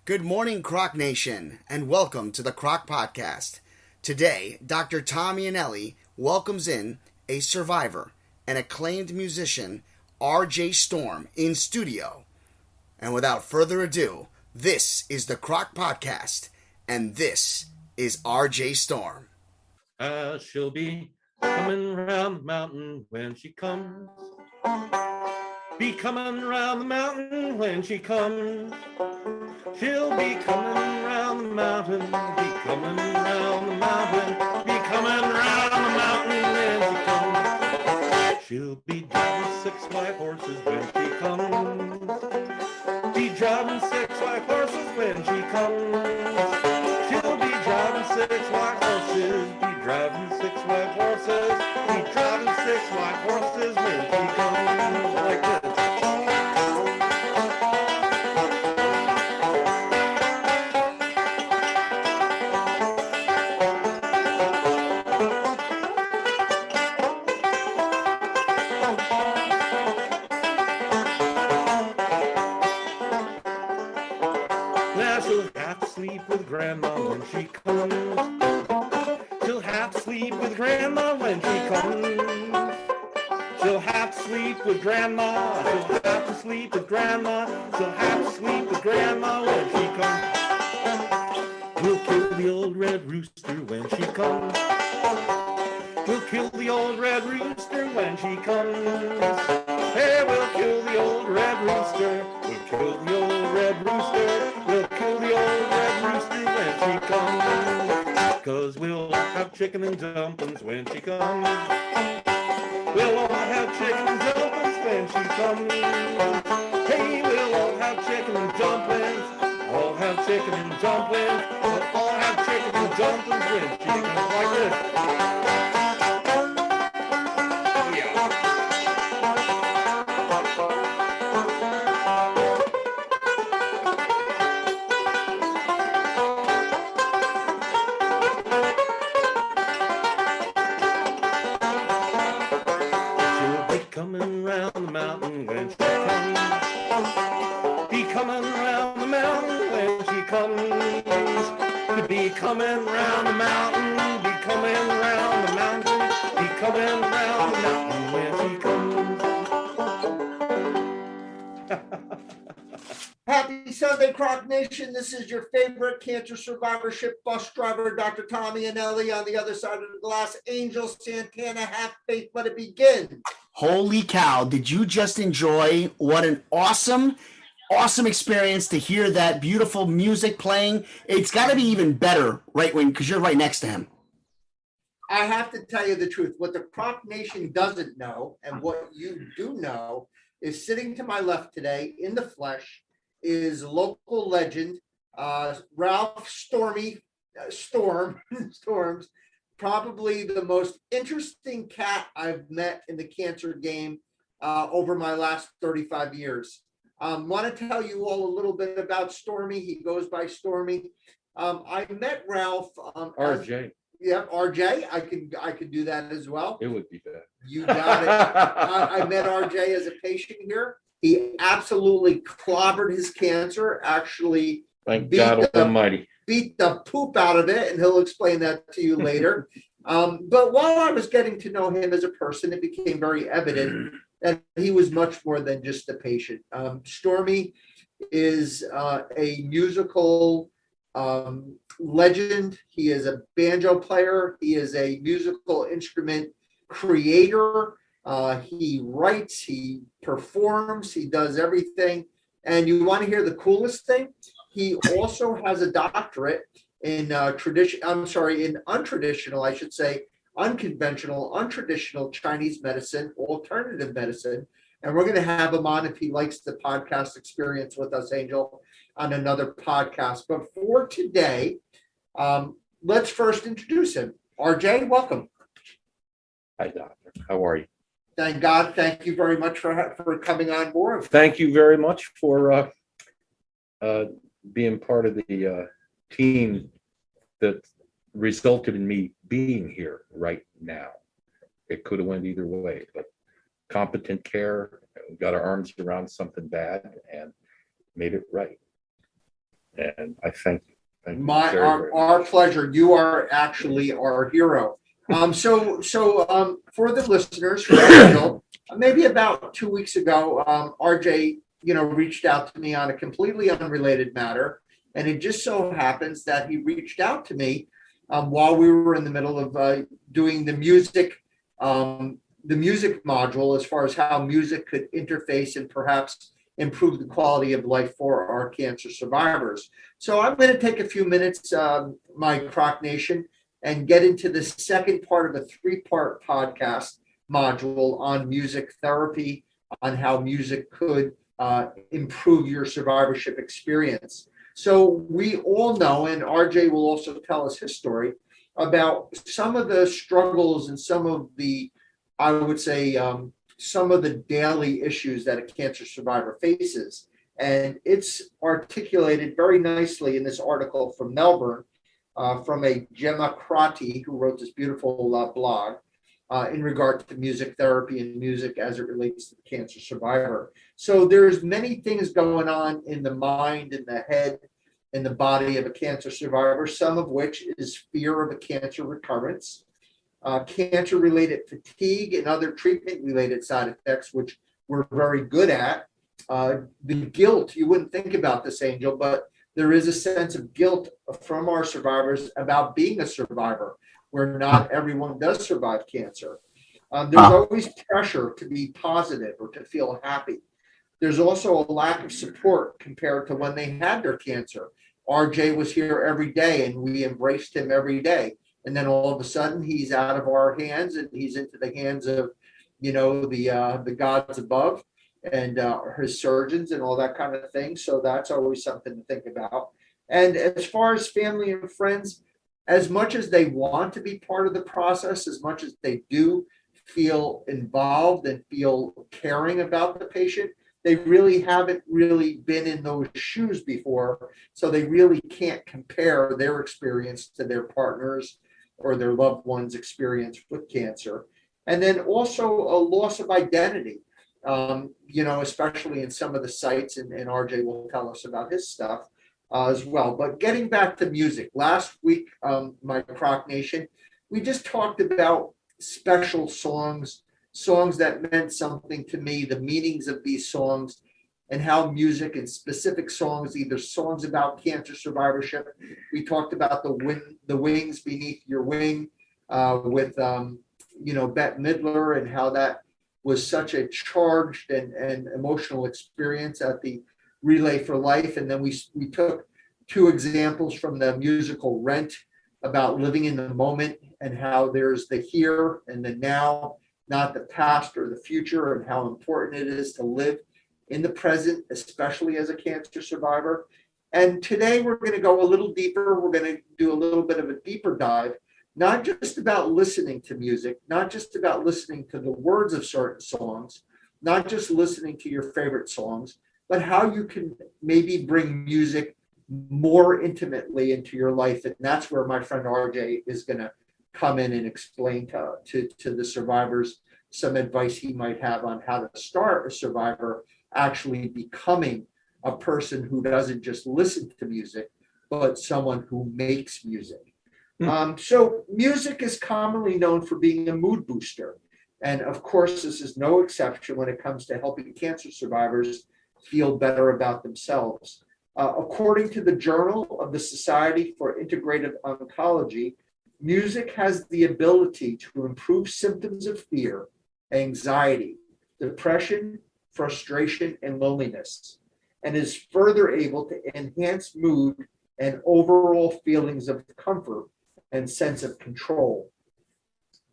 Good morning, CROC Nation, and welcome to the CROC Podcast. Today, Dr. Tom Iannelli welcomes in a survivor, an acclaimed musician, R.J Storm, in studio. And without further ado, this is the CROC Podcast, and this is R.J Storm. She'll be coming round the mountain when she comes. Be coming round the mountain when she comes. She'll be coming round the mountain, be coming round the mountain, be coming round the mountain when she comes. She'll be driving 6 white horses when she comes. Be driving 6 white horses when she comes. She'll be driving 6 white horses, be driving 6 white horses, be driving 6 white horses when she comes. Like this. She'll have to sleep with Grandma when she comes. She'll have to sleep with Grandma when she comes. She'll have to sleep with Grandma. She'll have to sleep with Grandma. She'll have to sleep with Grandma when she comes. We'll kill the old red rooster when she comes. We'll kill the old red rooster when she comes. Hey, we'll kill the old red rooster. We'll kill the old red rooster. We'll kill the old red rooster when she comes. 'Cause we'll have chicken and dumplings when she comes. We'll all have chicken and dumplings when she comes. Hey, we'll all have chicken and dumplings. All have chicken and dumplings. We'll all have chicken and dumplings when she comes. Like this. Coming round the mountain when she comes. Be coming round the mountain when she comes. To be coming round the mountain. Be coming round the mountain. Be coming round the mountain when she comes. Happy Sunday, CROC Nation. This is your favorite cancer survivorship bus driver, Dr. Tom Iannelli. On the other side of the glass, Angel Santana, have faith, let it begin. Holy cow, did you just enjoy what an awesome experience to hear that beautiful music playing? It's got to be even better because you're right next to him. I have to tell you the truth. What the CROC Nation doesn't know, and what you do know, is sitting to my left today in the flesh is local legend, Ralph Storms, probably the most interesting cat I've met in the cancer game over my last 35 years. Want to tell you all a little bit about Stormy. He goes by Stormy. I met Ralph. RJ. RJ. I could do that as well. It would be bad. You got it. I met RJ as a patient here. He absolutely clobbered his cancer. Actually, thank God Almighty. Beat the poop out of it, and he'll explain that to you later. But while I was getting to know him as a person, it became very evident that he was much more than just a patient. Stormy is a musical legend. He is a banjo player. He is a musical instrument creator. He writes, he performs, he does everything. And you want to hear the coolest thing? He also has a doctorate in untraditional Chinese medicine, alternative medicine. And we're going to have him on, if he likes the podcast experience with us, Angel, on another podcast. But for today, let's first introduce him. RJ, welcome. Hi, doctor. How are you? Thank God. Thank you very much for coming on board. Thank you very much for being part of the team that resulted in me being here right now. It could have went either way, but competent care, we got our arms around something bad and made it right. And I thank you My very, very our much. pleasure. You are actually our hero. For the listeners, for Angel, maybe about 2 weeks ago, RJ, reached out to me on a completely unrelated matter, and it just so happens that he reached out to me while we were in the middle of doing the music module, as far as how music could interface and perhaps improve the quality of life for our cancer survivors. So I'm going to take a few minutes, my Croc Nation, and get into the second part of a three-part podcast module on music therapy, on how music could improve your survivorship experience. So we all know, and RJ will also tell us his story, about some of the struggles and some of the, I would say, some of the daily issues that a cancer survivor faces. And it's articulated very nicely in this article from Melbourne, from a Gemma Crotty, who wrote this beautiful blog in regard to music therapy and music as it relates to the cancer survivor. So there's many things going on in the mind, in the head, in the body of a cancer survivor, some of which is fear of a cancer recurrence, cancer-related fatigue and other treatment-related side effects, which we're very good at. The guilt, you wouldn't think about this, Angel, but there is a sense of guilt from our survivors about being a survivor, where not everyone does survive cancer. There's always pressure to be positive or to feel happy. There's also a lack of support compared to when they had their cancer. RJ was here every day and we embraced him every day. And then all of a sudden he's out of our hands and he's into the hands of, the gods above and his surgeons and all that kind of thing. So that's always something to think about. And as far as family and friends, as much as they want to be part of the process, as much as they do feel involved and feel caring about the patient, they really haven't really been in those shoes before. So they really can't compare their experience to their partners or their loved ones' experience with cancer. And then also a loss of identity, especially in some of the sites, and RJ will tell us about his stuff as well. But getting back to music, last week, my Croc Nation, we just talked about special songs that meant something to me, the meanings of these songs, and how music and specific songs, either songs about cancer survivorship. We talked about the wings beneath your wing with Bette Midler, and how that was such a charged and emotional experience at the Relay for Life. And then we took two examples from the musical Rent about living in the moment, and how there's the here and the now, not the past or the future, and how important it is to live in the present, especially as a cancer survivor. And today we're going to go a little deeper. We're going to do a little bit of a deeper dive, not just about listening to music, not just about listening to the words of certain songs, not just listening to your favorite songs, but how you can maybe bring music more intimately into your life. And that's where my friend RJ is going to come in and explain to the survivors some advice he might have on how to start a survivor actually becoming a person who doesn't just listen to music, but someone who makes music. So music is commonly known for being a mood booster. And of course, this is no exception when it comes to helping cancer survivors feel better about themselves. According to the Journal of the Society for Integrative Oncology, music has the ability to improve symptoms of fear, anxiety, depression, frustration, and loneliness, and is further able to enhance mood and overall feelings of comfort and sense of control.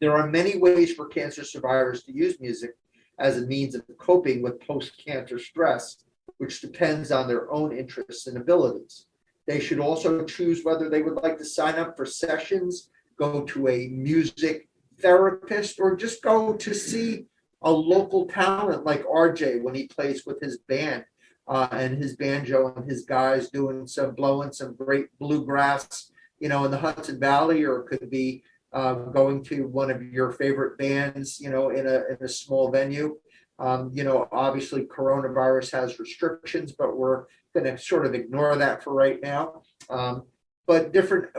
There are many ways for cancer survivors to use music as a means of coping with post-cancer stress, which depends on their own interests and abilities. They should also choose whether they would like to sign up for sessions, go to a music therapist, or just go to see a local talent like RJ when he plays with his band and his banjo and his guys blowing some great bluegrass, in the Hudson Valley, or it could be going to one of your favorite bands, in a small venue. Obviously coronavirus has restrictions, but we're going to sort of ignore that for right now. But different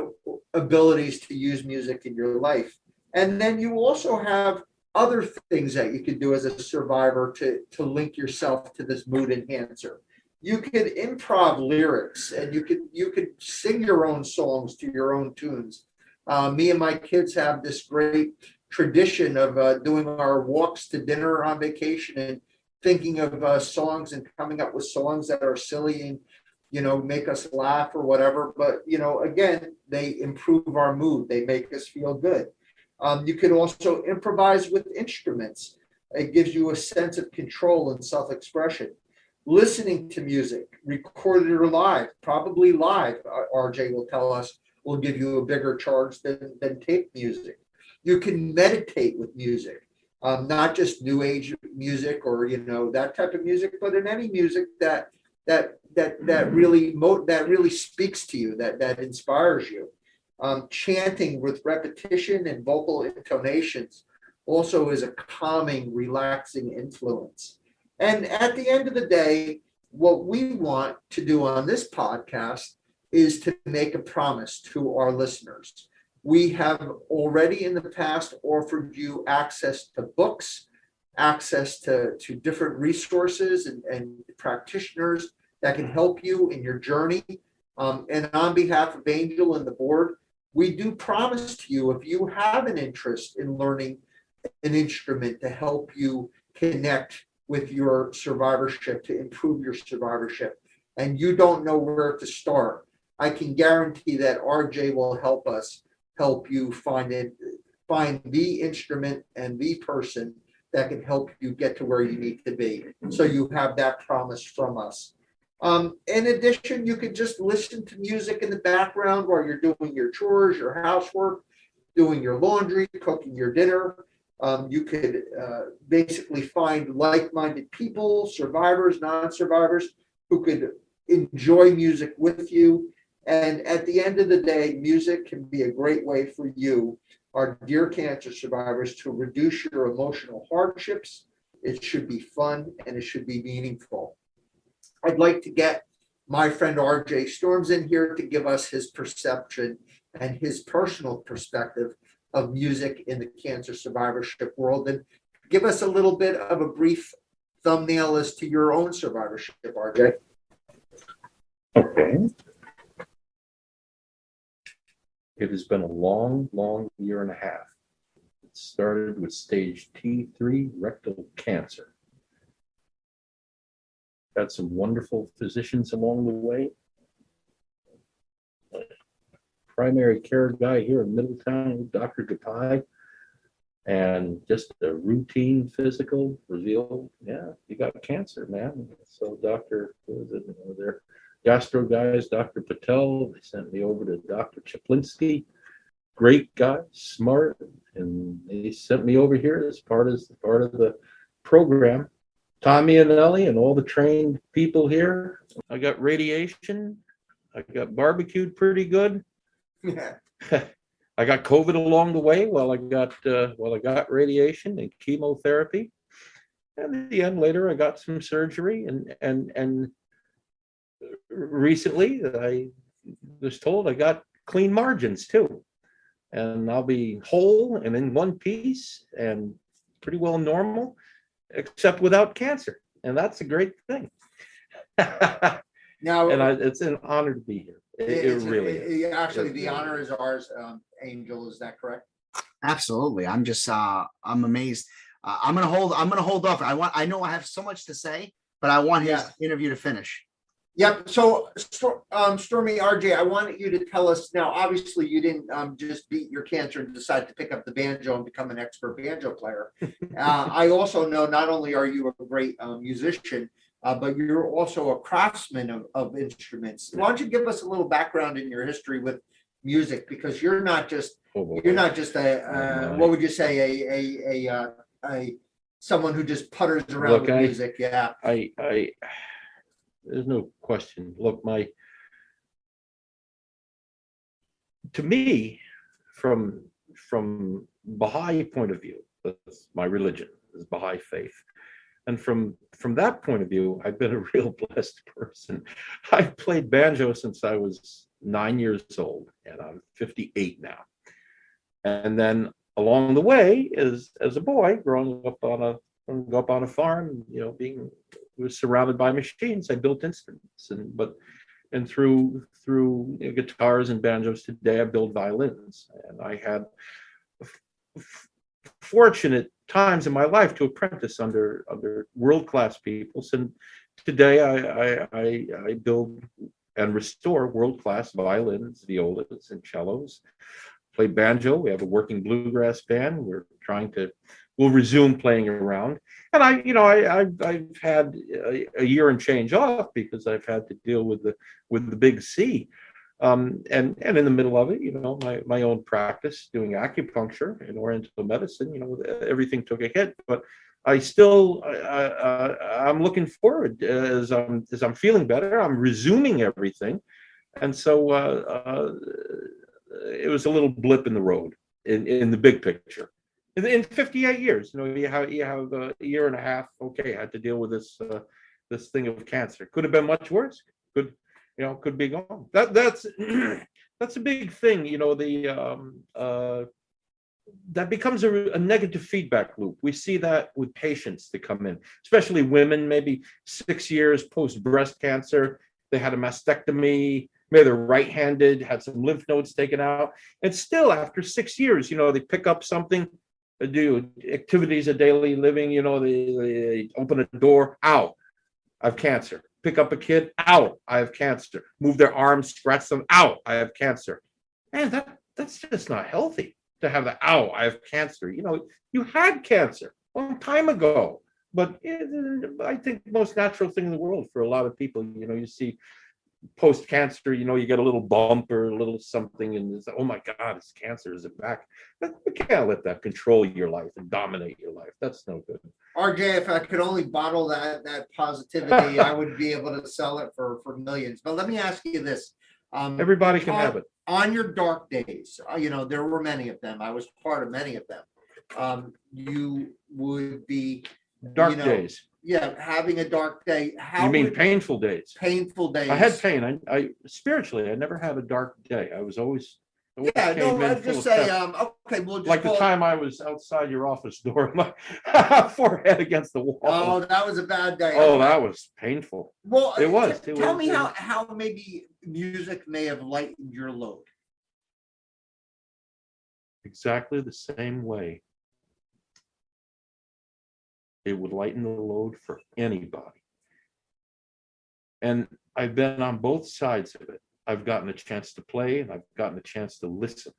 abilities to use music in your life. And then you also have other things that you could do as a survivor to link yourself to this mood enhancer. You could improv lyrics, and you could sing your own songs to your own tunes. Me and my kids have this great tradition of doing our walks to dinner on vacation and thinking of songs and coming up with songs that are silly and make us laugh or whatever. But again, they improve our mood. They make us feel good. You could also improvise with instruments. It gives you a sense of control and self-expression. Listening to music, recorded or live, probably live, RJ will tell us, will give you a bigger charge than tape music. You can meditate with music, not just new age music or that type of music, but in any music that really speaks to you, that inspires you. Chanting with repetition and vocal intonations also is a calming, relaxing influence. And at the end of the day, what we want to do on this podcast is to make a promise to our listeners. We have already in the past offered you access to books, access to different resources and practitioners that can help you in your journey. And on behalf of Angel and the board, we do promise to you, if you have an interest in learning an instrument to help you connect with your survivorship, to improve your survivorship, and you don't know where to start, I can guarantee that RJ will help you find the instrument and the person that can help you get to where you need to be. So you have that promise from us. In addition, you could just listen to music in the background while you're doing your chores, your housework, doing your laundry, cooking your dinner. You could basically find like-minded people, survivors, non-survivors, who could enjoy music with you. And at the end of the day, music can be a great way for you, our dear cancer survivors, to reduce your emotional hardships. It should be fun and it should be meaningful. I'd like to get my friend R.J. Storms in here to give us his perception and his personal perspective of music in the cancer survivorship world, and give us a little bit of a brief thumbnail as to your own survivorship, RJ. Okay. It has been a long, long year and a half. It started with stage T3 rectal cancer. Got some wonderful physicians along the way. Primary care guy here in Middletown, Dr. Gapai, and just a routine physical revealed, yeah, you got cancer, man. So their gastro guys, Dr. Patel, they sent me over to Dr. Chaplinsky, great guy, smart, and they sent me over here as part of the program. Tommy and Ellie and all the trained people here. I got radiation. I got barbecued pretty good. Yeah. I got COVID along the way while I got radiation and chemotherapy. And at the end later, I got some surgery and recently I was told I got clean margins too. And I'll be whole and in one piece and pretty well normal, except without cancer. And that's a great thing. Now, it's an honor to be here. It really is. Actually, the honor is ours, Angel. Is that correct? Absolutely. I'm just I'm amazed. I'm gonna hold off. I know I have so much to say, but I want his interview to finish. Yep. So, Stormy, RJ, I wanted you to tell us now. Obviously, you didn't just beat your cancer and decide to pick up the banjo and become an expert banjo player. I also know not only are you a great musician, but you're also a craftsman of instruments. Why don't you give us a little background in your history with music? Because you're not just a what would you say, a someone who just putters around with music. Yeah. There's no question. Look, to me, from Baha'i point of view, that's my religion, is Baha'i faith. And from that point of view, I've been a real blessed person. I've played banjo since I was 9 years old, and I'm 58 now. And then along the way, as a boy, growing up on a farm, being was surrounded by machines, I built instruments, and through guitars and banjos today, I build violins, and I had fortunate times in my life to apprentice under world-class people. And today I build and restore world-class violins, violas, and cellos. Play banjo. We have a working bluegrass band. We'll resume playing around. And I've had a year and change off because I've had to deal with the big C. And in the middle of it, my own practice doing acupuncture and oriental medicine, everything took a hit, but I still, I'm looking forward as I'm feeling better. I'm resuming everything. And so it was a little blip in the road in the big picture. In 58 years, you have a year and a half. Okay, I had to deal with this thing of cancer. Could have been much worse. Could be gone. That's a big thing. That becomes a negative feedback loop. We see that with patients that come in, especially women, maybe 6 years post breast cancer. They had a mastectomy. Maybe they're right-handed, had some lymph nodes taken out, and still after 6 years, they pick up something, do activities of daily living. They open a door. Ow, I have cancer. Pick up a kid. Ow, I have cancer. Move their arms, scratch them. Ow, I have cancer. Man, that's just not healthy to have the ow, I have cancer. You had cancer a long time ago, but I think the most natural thing in the world for a lot of people. You see post cancer, you get a little bump or a little something, and it's, oh my God, it's cancer. Is it back? But we can't let that control your life and dominate your life. That's no good. RJ, if I could only bottle that positivity, I would be able to sell it for millions. But let me ask you this. Everybody can have it. On your dark days, there were many of them. I was part of many of them. You would be dark days. Yeah, having a dark day. You mean painful days? Painful days. I had pain. I spiritually, I never had a dark day. I was always. I'd just say, okay, we'll just like the time I was outside your office door, my forehead against the wall. Oh, that was a bad day. Oh, that was painful. Well, it was. Tell me how maybe music may have lightened your load. Exactly the same way it would lighten the load for anybody. And I've been on both sides of it. I've gotten a chance to play and I've gotten a chance to listen.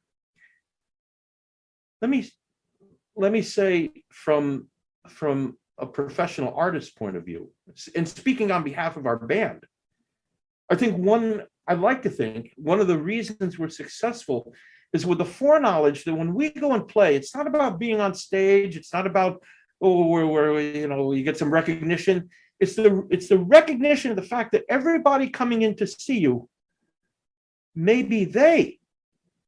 Let me say from a professional artist point of view, and speaking on behalf of our band, I'd like to think one of the reasons we're successful is with the foreknowledge that when we go and play, it's not about being on stage. It's not about, where you get some recognition. It's the recognition of the fact that everybody coming in to see you, maybe they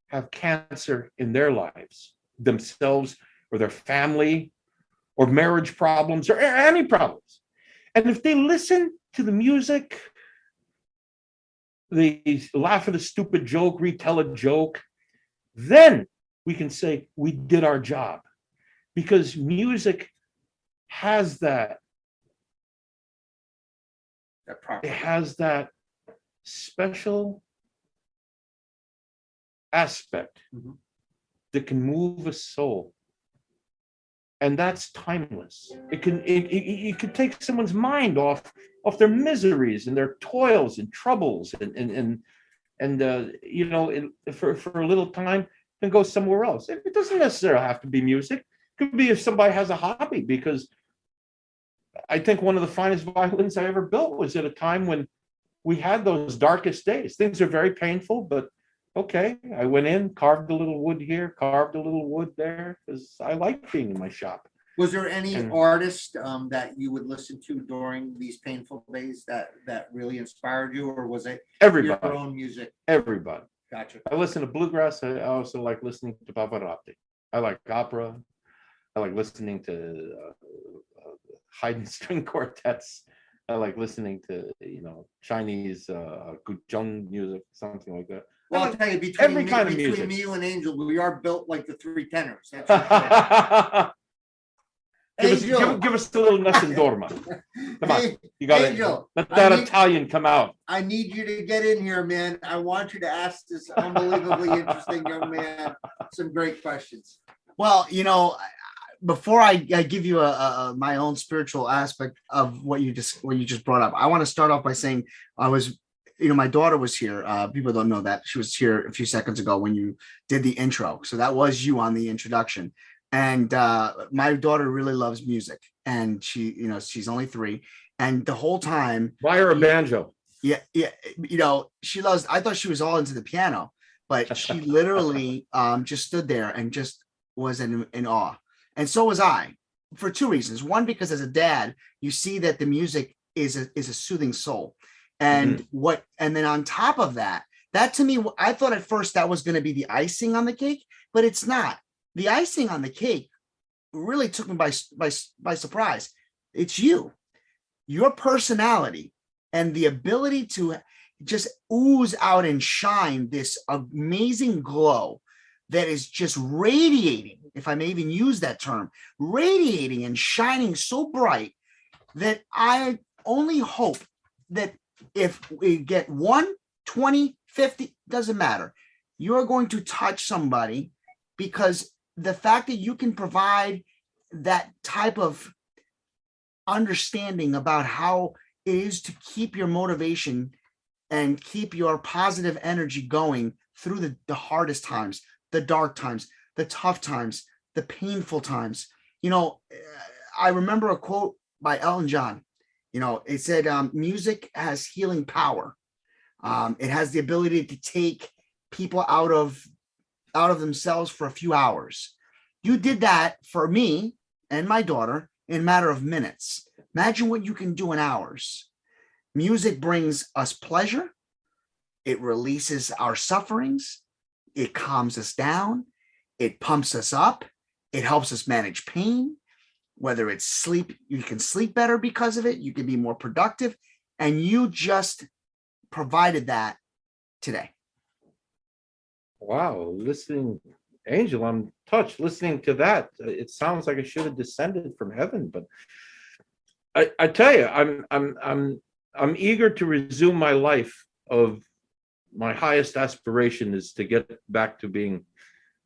have cancer in their lives, themselves or their family, or marriage problems, or any problems. And if they listen to the music, they laugh at a stupid joke, retell a joke, then we can say we did our job. Because music has that. It has that special aspect that can move a soul, and that's timeless. It can take someone's mind off their miseries and their toils and troubles and for a little time and go somewhere else. It doesn't necessarily have to be music. It could be if somebody has a hobby, because I think one of the finest violins I ever built was at a time when we had those darkest days. Things are very painful, but okay, I went in, carved a little wood here, carved a little wood there, because I like being in my shop. Was there any artist that you would listen to during these painful days that really inspired you, or was it everybody, your own music? Everybody. Gotcha. I listen to bluegrass. I also like listening to Pavarotti. I like opera. I like listening to Haydn string quartets. I like listening to Chinese guzheng music, something like that. Well, I'll tell you, Every kind of music. between me, you and Angel, we are built like the three tenors. That's for sure. Give us a little Nessun Dorma. Come on, you got to let that Italian come out. I need you to get in here, man. I want you to ask this unbelievably interesting young man some great questions. Well, before I give you my own spiritual aspect of what you just brought up, I want to start off by saying my daughter was here. People don't know that she was here a few seconds ago when you did the intro. So that was you on the introduction. And my daughter really loves music, and she's only 3, and the whole time. Buy her a banjo. Yeah. She loves. I thought she was all into the piano, but she literally just stood there and just was in awe. And so was I, for 2 reasons. One, because as a dad, you see that the music is a soothing soul. And and then on top of that to me, I thought at first that was going to be the icing on the cake, but it's not. The icing on the cake really took me by surprise. It's your personality, and the ability to just ooze out and shine this amazing glow that is just radiating, if I may even use that term, radiating and shining so bright that I only hope that if we get 1, 20, 50, doesn't matter. You're going to touch somebody, because the fact that you can provide that type of understanding about how it is to keep your motivation and keep your positive energy going through the hardest times, the dark times, the tough times, the painful times. I remember a quote by Elton John. It said, music has healing power. It has the ability to take people out of themselves for a few hours. You did that for me and my daughter in a matter of minutes. Imagine what you can do in hours. Music brings us pleasure. It releases our sufferings. It calms us down. It pumps us up. It helps us manage pain. Whether it's sleep, you can sleep better because of it. You can be more productive. And you just provided that today. Wow, Angel, I'm touched listening to that. It sounds like I should have descended from heaven, but I tell you, I'm eager to resume my life. Of my highest aspiration is to get back to being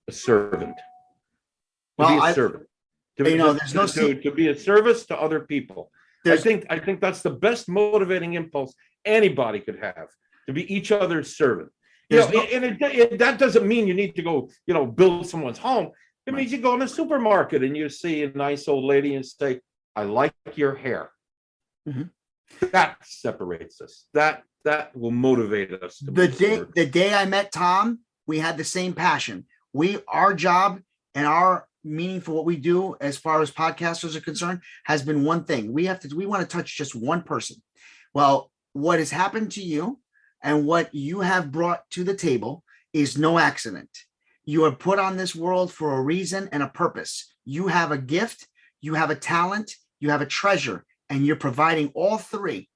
a servant. To be a servant. To be a service to other people. I think that's the best motivating impulse anybody could have, to be each other's servant. That doesn't mean you need to go, build someone's home. It means you go in a supermarket and you see a nice old lady and say, "I like your hair." Mm-hmm. That separates us. That will motivate us. The day I met Tom, we had the same passion. Our job and our meaning for what we do as far as podcasters are concerned has been one thing. We want to touch just one person. Well, what has happened to you and what you have brought to the table is no accident. You are put on this world for a reason and a purpose. You have a gift, you have a talent, you have a treasure, and you're providing all three.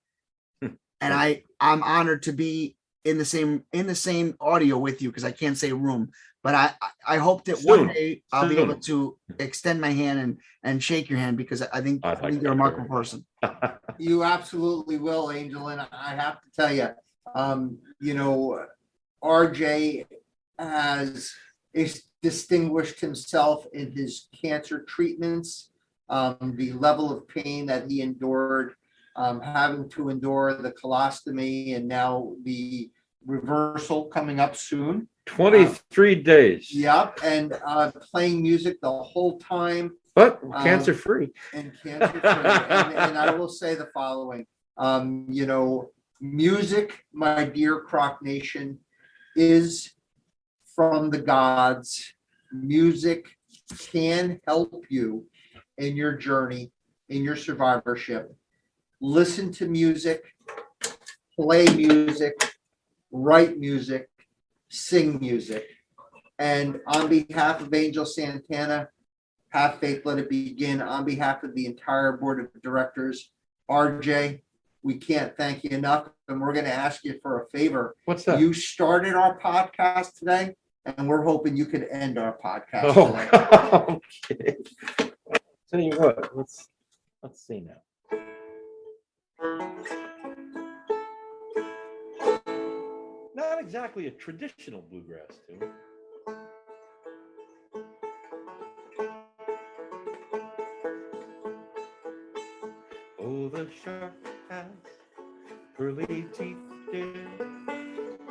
And I'm honored to be in the same audio with you, because I can't say room, but I hope that one day I'll be able to extend my hand and shake your hand, because I think you're a remarkable person. You absolutely will, Angel. And I have to tell you, RJ has distinguished himself in his cancer treatments, the level of pain that he endured, having to endure the colostomy, and now the reversal coming up soon. 23 days. Yep. And playing music the whole time. But cancer-free. And cancer-free. and I will say the following, music, my dear CROC Nation, is from the gods. Music can help you in your journey, in your survivorship. Listen to music, play music, write music, sing music. And on behalf of Angel Santana, Have faith, let it begin. On behalf of the entire board of directors, RJ, we can't thank you enough, and we're going to ask you for a favor. What's that? You started our podcast today, and we're hoping you could end our podcast today. Oh, okay. Tell you what, let's see now. Not exactly a traditional bluegrass tune. Oh, the shark has pearly teeth, dear,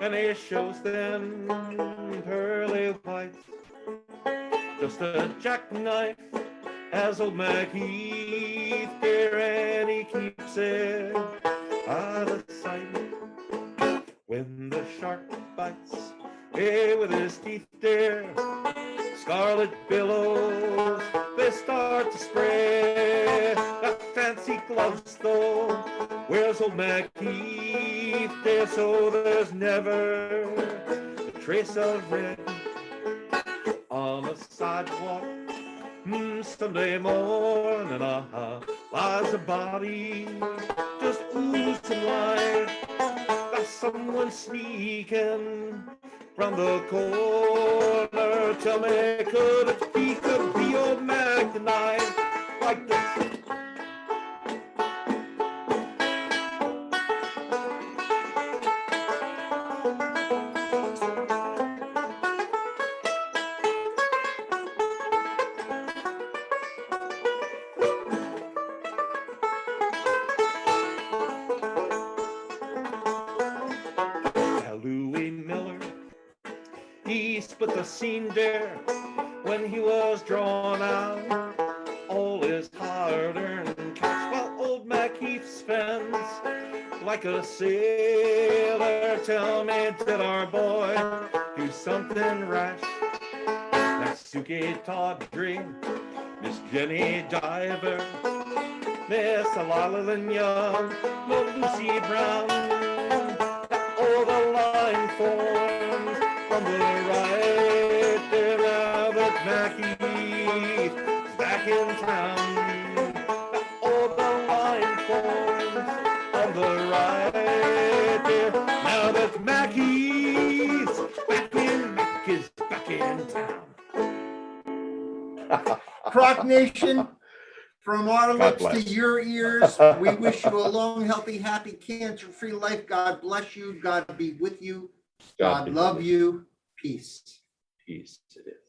and it shows them pearly whites. Just a jackknife as old Heath, dear, and he keeps it out of sight. When the shark bites, with his teeth, dear, scarlet billows, they start to spread. Got fancy gloves, though, wears old Heath, dear, so there's never a trace of red. On the sidewalk, Sunday morning, lies a body, just oozing light. That's someone sneaking from the corner. Tell me, could it be old Mac tonight? Like this. He split the scene there when he was drawn out all his hard-earned cash, while old Mac Heath spends like a sailor. Tell me, did our boy do something rash? That Suki Tawdry, Miss Jenny Diver, Miss Lalalan Young, no Lucy Brown, all the line forms on the right, there now that Mac Heath is back in town. All the line forms on the right, there now that Mac Heath's Mac is back in town. CROC Nation, from our God lips to bless. your ears, we wish you a long, healthy, happy, cancer-free life. God bless you. God be with you. God be love with you. Peace. Peace it is.